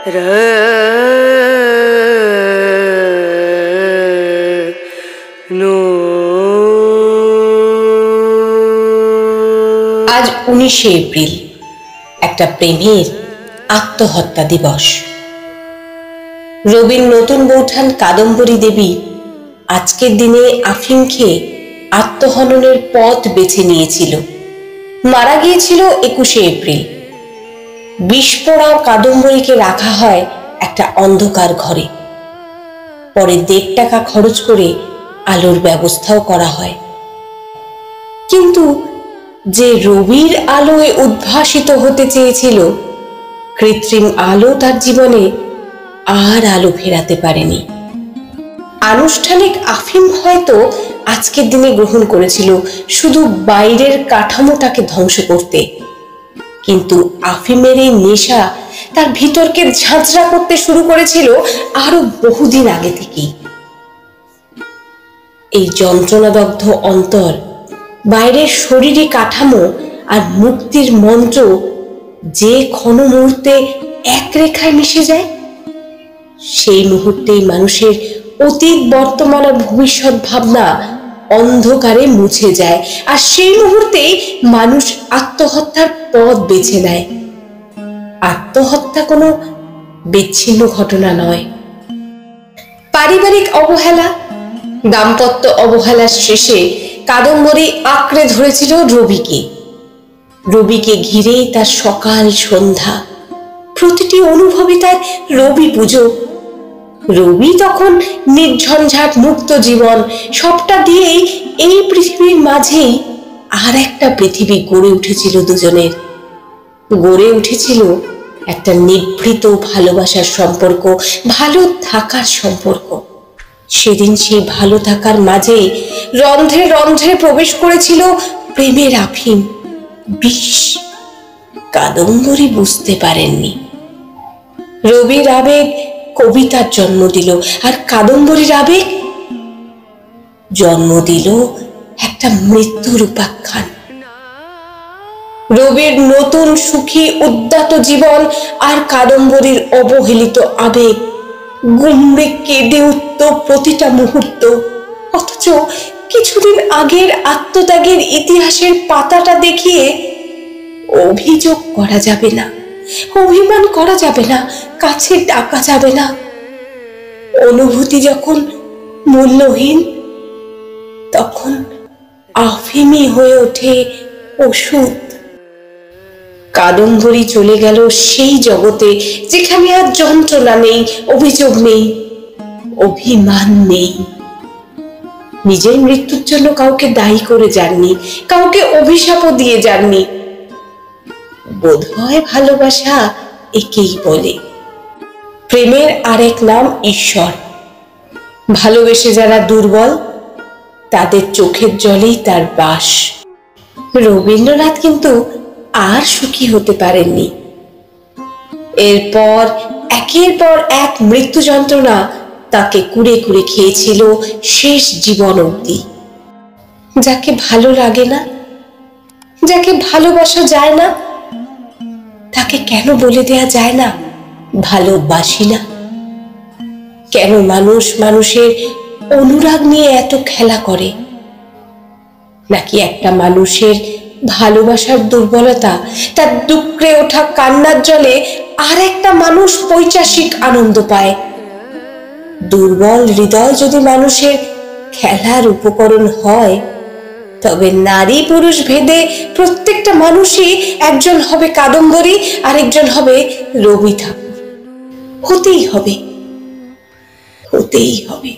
আজ 19শে এপ্রিল, একটা প্রেমের আত্মহত্যা দিবস। রবির নতুন বৌঠান কাদম্বরী দেবী আজকের দিনে আফিম খেয়ে আত্মহননের পথ বেছে নিয়েছিল। মারা গিয়েছিল 21শে এপ্রিল। বিস্ফোরা কাদম্বরীকে রাখা হয় একটা অন্ধকার ঘরে। পরে 1.5 টাকা খরচ করে আলোর ব্যবস্থাও করা হয়। কিন্তু যে রবির আলোয় উদ্ভাসিত হতে চেয়েছিল, কৃত্রিম আলো তার জীবনে আর আলো ফেরাতে পারেনি। আনুষ্ঠানিক আফিম হয়তো আজকের দিনে গ্রহণ করেছিল শুধু বাইরের কাঠামোটাকে ধ্বংস করতে, কিন্তু আফিমের এই নেশা তার ভিতরকে ঝাঁঝরা করতে শুরু করেছিল আরো বহুদিন আগে থেকেই। এই যন্ত্রণাদগ্ধ অন্তর, বাইরের শরীরী কাঠামো আর মুক্তির মন্ত্র যে ক্ষণ মুহূর্তে এক রেখায় মিশে যায়, সেই মুহূর্তেই মানুষের অতীত, বর্তমান আর ভবিষ্যৎ ভাবনা অন্ধকারে মুছে যায়। আর সেই মুহূর্তেই মানুষ আত্মহত্যার পথ বেছে নেয়। আত্মহত্যা কোনো বিচ্ছিন্ন ঘটনা নয়। পারিবারিক অবহেলা, দাম্পত্য অবহেলার শেষে কাদম্বরী আঁকড়ে ধরেছিল রবিকে। রবিকে ঘিরেই তার সকাল সন্ধ্যা, প্রতিটি অনুভবই তার রবি পুজো। রবি তখন নির্ঝঞ্ঝাট মুক্ত জীবন, সবটা দিয়েই এই পৃথিবীর মাঝেই আর একটা পৃথিবী গড়ে উঠেছিল দুজনের। গড়ে উঠেছিল একটা নিভৃত ভালোবাসার সম্পর্ক, ভালো থাকার সম্পর্ক। সেদিন সেই ভালো থাকার মাঝে রন্ধ্রে রন্ধ্রে প্রবেশ করেছিল প্রেমের আফিম, বিষ। কাদম্বরী বুঝতে পারেননি। রবির আবেগ কবিতার জন্ম দিল, আর কাদম্বরীর আবেগ জন্ম দিল একটা মৃত্যুর উপাখ্যান। রবির নতুন সুখী উদ্যত জীবন আর কাদম্বরীর অবহেলিত আবেগ গুমড়ে কেঁদে উঠত প্রতিটা মুহূর্ত। অথচ কিছুদিন আগের আত্মত্যাগের ইতিহাসের পাতাটা দেখিয়ে অভিযোগ করা যাবে না, অভিমান করা যাবে না, কাছে ডাকা যাবে না। অনুভূতি যখন মূল্যহীন, তখন আফিমই হয়ে ওঠে ওষুধ। কাদম্বরী চলে গেল সেই জগতে যেখানে আর যন্ত্রণা নেই, অভিযোগ নেই, অভিমান নেই। নিজের মৃত্যুর জন্য কাউকে দায়ী করে যাননি, কাউকে অভিশাপও দিয়ে যাননি। বোধহয় ভালোবাসা একেই বলে। প্রেমের আরেক নাম ঈশ্বর। ভালোবেসে যারা দুর্বল, তাদের চোখের জলেই তার বাস। রবীন্দ্রনাথ কিন্তু আর সুখী হতে পারেননি। এরপর একের পর এক মৃত্যু যন্ত্রণা তাকে কুড়ে কুড়ে খেয়েছিল শেষ জীবন অবধি। যাকে ভালো লাগে না, যাকে ভালোবাসা যায় না, তাকে কেন বলে দেয়া যায় না ভালোবাসি না? কেন মানুষ মানুষের অনুরাগ নিয়ে এত খেলা করে? নাকি একটা মানুষের ভালোবাসার দুর্বলতা, তার দুঃখে ওঠা কান্নার জলে আর একটা মানুষ পৈশাসিক আনন্দ পায়? দুর্বল হৃদয় যদি মানুষের খেলার উপকরণ হয়, তবে নারী পুরুষ ভেদে প্রত্যেকটা মানুষই একজন হবে কাদম্বরী, আরেকজন হবে রবি ঠাকুর। হতেই হবে, হতেই হবে।